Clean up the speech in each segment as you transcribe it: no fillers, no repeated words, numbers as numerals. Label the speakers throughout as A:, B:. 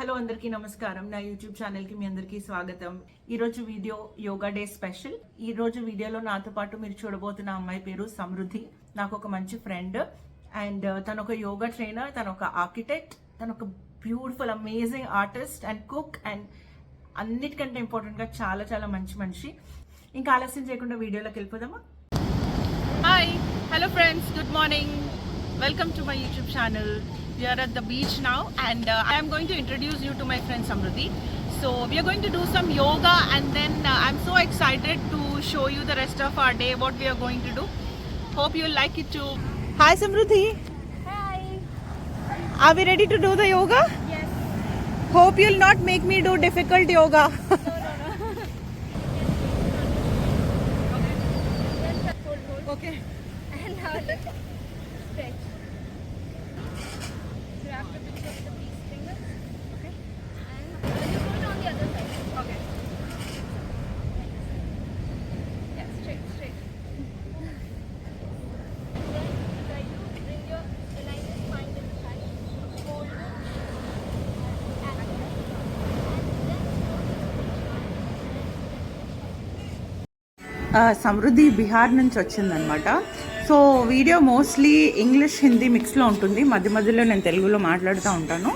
A: Hello అందరికీ నమస్కారం. నా యూట్యూబ్ ఛానల్కి మీ అందరికీ స్వాగతం. ఈరోజు వీడియో యోగా డే స్పెషల్. ఈరోజు వీడియోలో నాతో పాటు మీరు చూడబోతున్న అమ్మాయి పేరు సమృద్ధి. నాకు ఒక మంచి ఫ్రెండ్ అండ్ తను ఒక యోగా ట్రైనర్, తను ఒక ఆర్కిటెక్ట్, తను ఒక beautiful amazing artist and cook and అన్నిటికంటే ఇంపార్టెంట్గా చాలా చాలా మంచి మనిషి. ఇంకా ఆలస్యం చేయకుండా వీడియోలోకి వెళ్ళిపోదామా? Hi, hello friends, good morning. Welcome to my YouTube channel. We are at the beach now and I am going to introduce you to my friend Samruddhi. So we are going to do some yoga and then I'm so excited to show you the rest of our day, what we are going to do. Hope you will like it too. Hi Samruddhi.
B: Hi.
A: Are we ready to do the yoga?
B: Yes.
A: Hope you will not make me do difficult yoga.
B: No.
A: Okay.
B: And now let's stretch. You have to picture with the peace fingers. Okay. And you put it on the other side.
A: Okay.
B: Yeah, straight. Then try to bring your align your spine with the side. Hold it. And then
A: Samriddhi Bihar నుంచి వచ్చిందనమాట. So video mostly English Hindi మిక్స్లో ఉంటుంది. మధ్య మధ్యలో నేను తెలుగులో మాట్లాడుతూ ఉంటాను.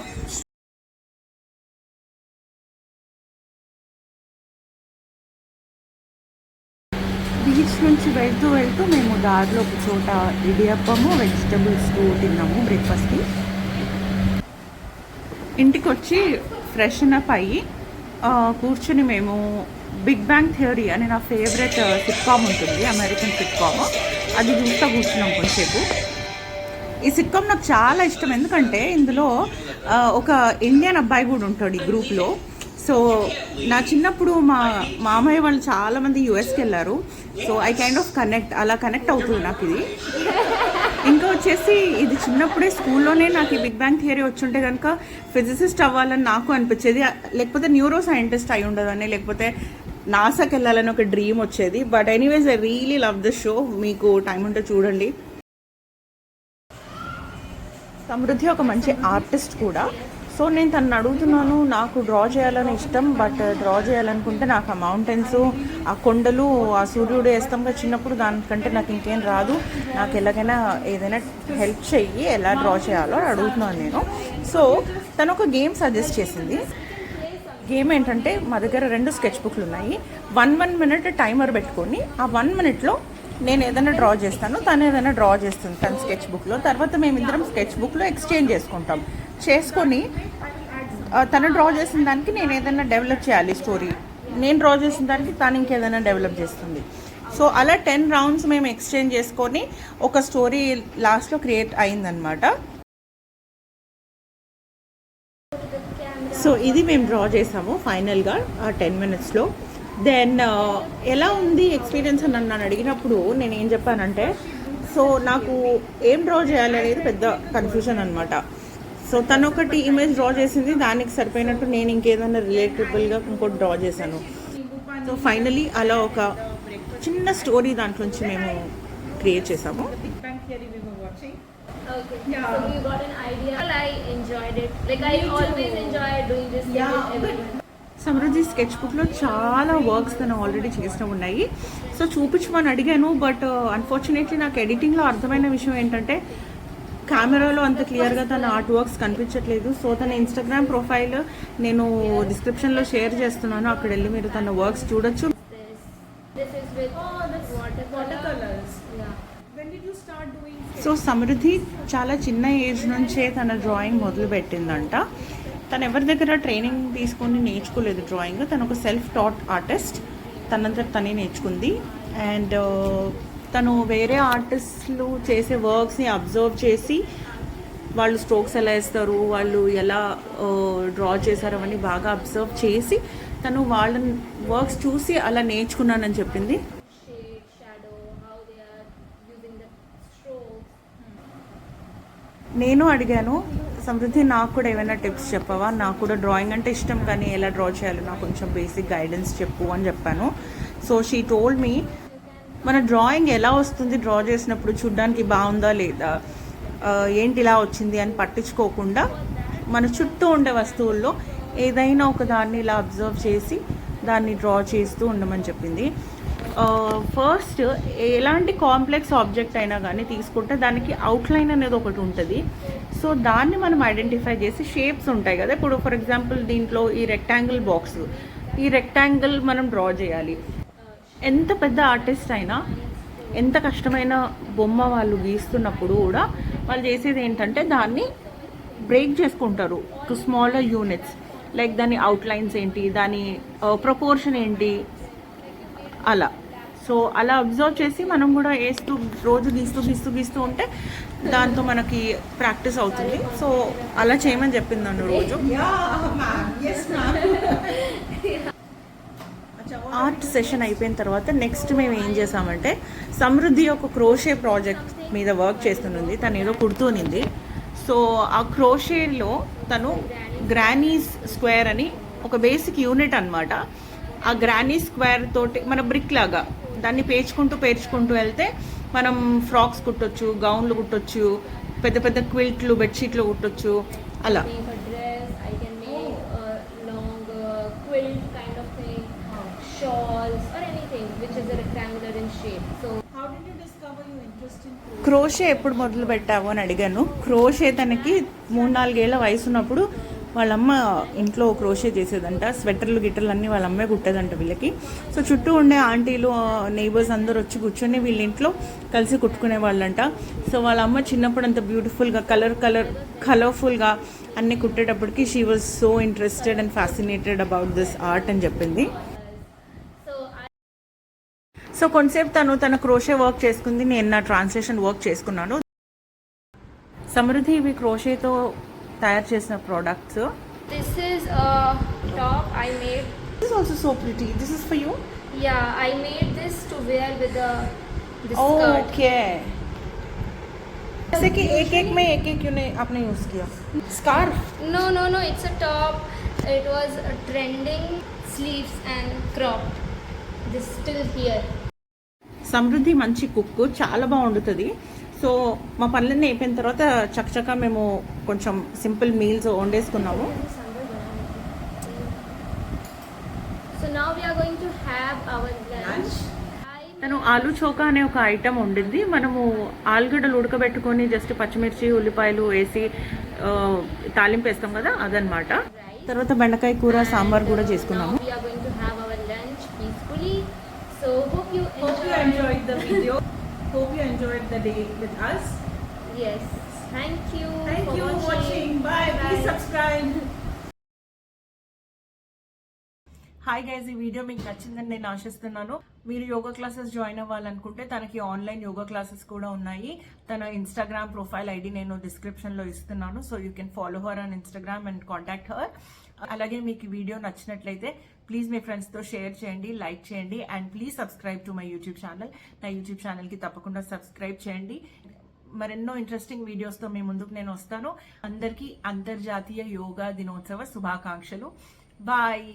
A: బీచ్ నుంచి వెళ్తూ మేము దారిలో ఒక చోట ఇడియప్పము వెజిటబుల్స్ తిన్నాము బ్రేక్ఫాస్ట్కి. ఇంటికి వచ్చి ఫ్రెషన్ అప్ అయ్యి కూర్చుని మేము బిగ్ బ్యాంగ్ థియరీ అని నా ఫేవరెట్ సిట్కామ్ ఉంటుంది, అమెరికన్ సిట్కామ్, అది చూస్తూ కూర్చున్నాం కొంచెంసేపు. ఈ సిట్కామ్ నాకు చాలా ఇష్టం, ఎందుకంటే ఇందులో ఒక ఇండియన్ అబ్బాయి కూడా ఉంటాడు ఈ గ్రూప్లో. సో నా చిన్నప్పుడు మా మామయ్య వాళ్ళు చాలామంది యూఎస్కి వెళ్ళారు. So I kind of connect అవుతుంది నాకు ఇది. ఇంకా వచ్చేసి ఇది చిన్నప్పుడే స్కూల్లోనే నాకు ఈ బిగ్ బ్యాంగ్ థియరీ వచ్చుంటే కనుక ఫిజిసిస్ట్ అవ్వాలని నాకు అనిపించేది, లేకపోతే న్యూరో సైంటిస్ట్ అయి ఉండదని, లేకపోతే నాసాకి వెళ్ళాలని ఒక డ్రీమ్ వచ్చేది. But anyways I really love this show. మీకు టైం ఉంటే చూడండి. సమృద్ధి ఒక మంచి ఆర్టిస్ట్ కూడా. సో నేను తనను అడుగుతున్నాను, నాకు డ్రా చేయాలని ఇష్టం, బట్ డ్రా చేయాలనుకుంటే నాకు ఆ మౌంటైన్స్, ఆ కొండలు, ఆ సూర్యుడు వేస్తాంగా చిన్నప్పుడు, దానికంటే నాకు ఇంకేం రాదు, నాకు ఎలాగైనా ఏదైనా హెల్ప్ చెయ్యి, ఎలా డ్రా చేయాలో అడుగుతున్నాను నేను. సో తను ఒక గేమ్ సజెస్ట్ చేసింది. గేమ్ ఏంటంటే, మా దగ్గర 2 స్కెచ్ బుక్లు ఉన్నాయి. 1 minute టైమర్ పెట్టుకొని ఆ 1 minuteలో నేను ఏదైనా డ్రా చేస్తాను, తను ఏదైనా డ్రా చేస్తుంది తన స్కెచ్ బుక్లో. తర్వాత మేమిద్దరం స్కెచ్ బుక్లో ఎక్స్చేంజ్ చేసుకొని తను డ్రా చేసిన దానికి నేను ఏదైనా డెవలప్ చేయాలి స్టోరీ, నేను డ్రా చేసిన దానికి తను ఇంకేదైనా డెవలప్ చేస్తుంది. సో అలా 10 rounds మేము ఎక్స్చేంజ్ చేసుకొని ఒక స్టోరీ లాస్ట్లో క్రియేట్ అయిందనమాట. సో ఇది మేము డ్రా చేసాము ఫైనల్గా ఆ 10 minutesలో. దెన్ ఎలా ఉంది ఎక్స్పీరియన్స్ అని నన్ను అడిగినప్పుడు నేను ఏం చెప్పానంటే, సో నాకు ఏం డ్రా చేయాలి అనేది పెద్ద కన్ఫ్యూజన్ అనమాట. సో తను ఒకటి ఇమేజ్ డ్రా చేసింది, దానికి సరిపోయినట్టు నేను ఇంకేదైనా రిలేటబుల్గా ఇంకోటి డ్రా చేశాను. సో ఫైనలీ అలా ఒక చిన్న స్టోరీ దాంట్లోంచి మేము క్రియేట్ చేసాము.
B: okay. Yeah. So you got an idea. I enjoyed it. Like I always enjoy doing this thing with everyone.
A: Samriddhi sketch బుక్లో చాలా వర్క్స్ తను ఆల్రెడీ చేసినవి ఉన్నాయి. సో చూపించమని అడిగాను, బట్ అన్ఫార్చునేట్లీ నాకు ఎడిటింగ్లో అర్థమైన విషయం ఏంటంటే కెమెరాలో అంత క్లియర్గా తన ఆర్ట్ వర్క్స్ కనిపించట్లేదు. సో తన ఇన్స్టాగ్రామ్ ప్రొఫైల్ నేను డిస్క్రిప్షన్లో షేర్ చేస్తున్నాను, అక్కడ వెళ్ళి మీరు తన వర్క్స్ చూడొచ్చు.
B: This is with watercolors. Yeah.
A: When did you start doing? So Samriddhi చాలా చిన్న ఏజ్ నుంచే తన డ్రాయింగ్ మొదలు పెట్టిందంట. తను ఎవరి దగ్గర ట్రైనింగ్ తీసుకొని నేర్చుకోలేదు డ్రాయింగ్. తను ఒక సెల్ఫ్ టాట్ ఆర్టిస్ట్, తనంతా తనే నేర్చుకుంది. అండ్ తను వేరే ఆర్టిస్టులు చేసే వర్క్స్ని అబ్జర్వ్ చేసి, వాళ్ళు స్ట్రోక్స్ ఎలా వేస్తారు, వాళ్ళు ఎలా డ్రా చేశారు అవన్నీ బాగా అబ్జర్వ్ చేసి తను వాళ్ళ వర్క్స్ చూసి అలా నేర్చుకున్నానని చెప్పింది.
B: Shade, shadow, how they are using the strokes.
A: నేను అడిగాను, సమృద్ధి నాకు కూడా ఏమైనా టిప్స్ చెప్పవా, నాకు కూడా డ్రాయింగ్ అంటే ఇష్టం, కానీ ఎలా డ్రా చేయాలో నాకు కొంచెం బేసిక్ గైడెన్స్ చెప్పు అని చెప్పాను. సో షీ టోల్డ్ మీ, మన డ్రాయింగ్ ఎలా వస్తుంది, డ్రా చేసినప్పుడు చూడ్డానికి బాగుందా లేదా, ఏంటి ఇలా వచ్చింది అని పట్టించుకోకుండా మన చుట్టూ ఉండే వస్తువుల్లో ఏదైనా ఒక దాన్ని ఇలా అబ్జర్వ్ చేసి దాన్ని డ్రా చేస్తూ ఉండమని చెప్పింది. ఫస్ట్ ఎలాంటి కాంప్లెక్స్ ఆబ్జెక్ట్ అయినా కానీ తీసుకుంటే దానికి అవుట్లైన్ అనేది ఒకటి ఉంటుంది. సో దాన్ని మనం ఐడెంటిఫై చేసి షేప్స్ ఉంటాయి కదా, ఇప్పుడు ఫర్ ఎగ్జాంపుల్ దీంట్లో ఈ రెక్టాంగిల్ బాక్స్, ఈ రెక్టాంగిల్ మనం డ్రా చేయాలి. ఎంత పెద్ద ఆర్టిస్ట్ అయినా ఎంత కష్టమైన బొమ్మ వాళ్ళు గీస్తున్నప్పుడు కూడా వాళ్ళు చేసేది ఏంటంటే దాన్ని బ్రేక్ చేసుకుంటారు టు స్మాలర్ యూనిట్స్. లైక్ దాని అవుట్లైన్స్ ఏంటి, దాని ప్రపోర్షన్ ఏంటి, అలా. సో అలా అబ్జర్వ్ చేసి మనం కూడా వేస్తూ రోజు గీస్తూ ఉంటే దాంతో మనకి ప్రాక్టీస్ అవుతుంది. సో అలా చేయమని చెప్పింది నన్ను రోజు. ఆర్ట్ సెషన్ అయిపోయిన తర్వాత నెక్స్ట్ మేము ఏం చేసామంటే, సమృద్ధి ఒక క్రోషే ప్రాజెక్ట్ మీద వర్క్ చేస్తున్నది. తను ఏదో కుడుతూనింది. సో ఆ క్రోషేలో తను గ్రానీస్ స్క్వేర్ అని ఒక బేసిక్ యూనిట్ అన్నమాట. ఆ గ్రానీ స్క్వేర్ తోటి మన బ్రిక్ లాగా దాన్ని పేర్చుకుంటూ వెళ్తే మనం ఫ్రాక్స్ కుట్టొచ్చు, గౌన్లు కుట్టొచ్చు, పెద్ద పెద్ద క్విల్ట్లు, బెడ్షీట్లు కుట్టొచ్చు, అలా.
B: Make a dress, I can make a long quilt kind of thing, shawls or anything which is a rectangular in shape. So
C: How did you discover your interest in crochet?
A: Crochet ఎప్పుడు మొదలు పెట్టావు అని అడిగాను. Crochet తనకి 3-4 ఏళ్ల వయసు ఉన్నప్పుడు వాళ్ళమ్మ ఇంట్లో క్రోషే చేసేదంట. స్వెటర్లు గిట్టర్లు అన్నీ వాళ్ళ అమ్మే కుట్టేదంట వీళ్ళకి. సో చుట్టూ ఉండే ఆంటీలు, నైబర్స్ అందరూ వచ్చి కూర్చొని వీళ్ళ ఇంట్లో కలిసి కుట్టుకునే వాళ్ళంట. సో వాళ్ళ అమ్మ చిన్నప్పుడు అంత బ్యూటిఫుల్గా కలర్ఫుల్గా అన్నీ కుట్టేటప్పటికి she was so interested and fascinated about this art అని చెప్పింది. సో కొంతసేపు తన క్రోషే వర్క్ చేసుకుంది, నేను నా ట్రాన్స్లేషన్ వర్క్ చేసుకున్నాను. సమృద్ధి ఇవి క్రోషేతో తయారు చేసిన products.
B: this is a top I made.
A: This is also so pretty. This is for you?
B: Yeah, I made this to wear with this
A: Oh,
B: skirt.
A: okay. जैसे कि एक में एक आपने यूज किया. Scarf.
B: No, it's a top. It was trending sleeves and cropped. This still here.
A: సమృద్ధి మంచి cook, చాలా బాగుంటుంది. సో మా పనులన్నీ అయిపోయిన తర్వాత చక్కచక్క మేము కొంచెం సింపుల్ మీల్స్ వండేసుకున్నాము.
B: So now we are going to have our lunch.
A: తను ఆలు చోకా అనే ఒక ఐటమ్ వండింది. మనము ఆలుగడ్డలు ఉడకబెట్టుకొని జస్ట్ పచ్చిమిర్చి, ఉల్లిపాయలు వేసి తాలింపు వేస్తాం కదా, అదనమాట. తర్వాత బెండకాయ కూర, సాంబార్ కూడా చేసుకున్నాము.
B: We are going to have our lunch peacefully. So hope you
C: Hope you enjoyed the video. Hope you enjoyed the day with us.
B: Yes. Thank you.
C: Thank
B: for
C: you for watching. Bye. Please subscribe.
A: Hi guys, ఈ video మీకు నచ్చిందని నేను ఆశిస్తున్నాను. మీరు yoga classes join అవ్వాలనుకుంటే తనకి online yoga classes కూడా ఉన్నాయి. తన ఇన్స్టాగ్రామ్ ప్రొఫైల్ ఐడి నేను డిస్క్రిప్షన్లో ఇస్తున్నాను. So you can follow her on Instagram and contact her. అలాగే మీకు ఈ వీడియో నచ్చినట్లయితే ప్లీజ్ మీ ఫ్రెండ్స్తో షేర్ చేయండి, లైక్ చేయండి, and please subscribe to my YouTube channel. నా యూట్యూబ్ ఛానల్కి తప్పకుండా సబ్స్క్రైబ్ చేయండి. మరెన్నో ఇంట్రెస్టింగ్ వీడియోస్తో మీ ముందుకు నేను వస్తాను. అందరికీ అంతర్జాతీయ యోగా దినోత్సవ శుభాకాంక్షలు. బాయ్.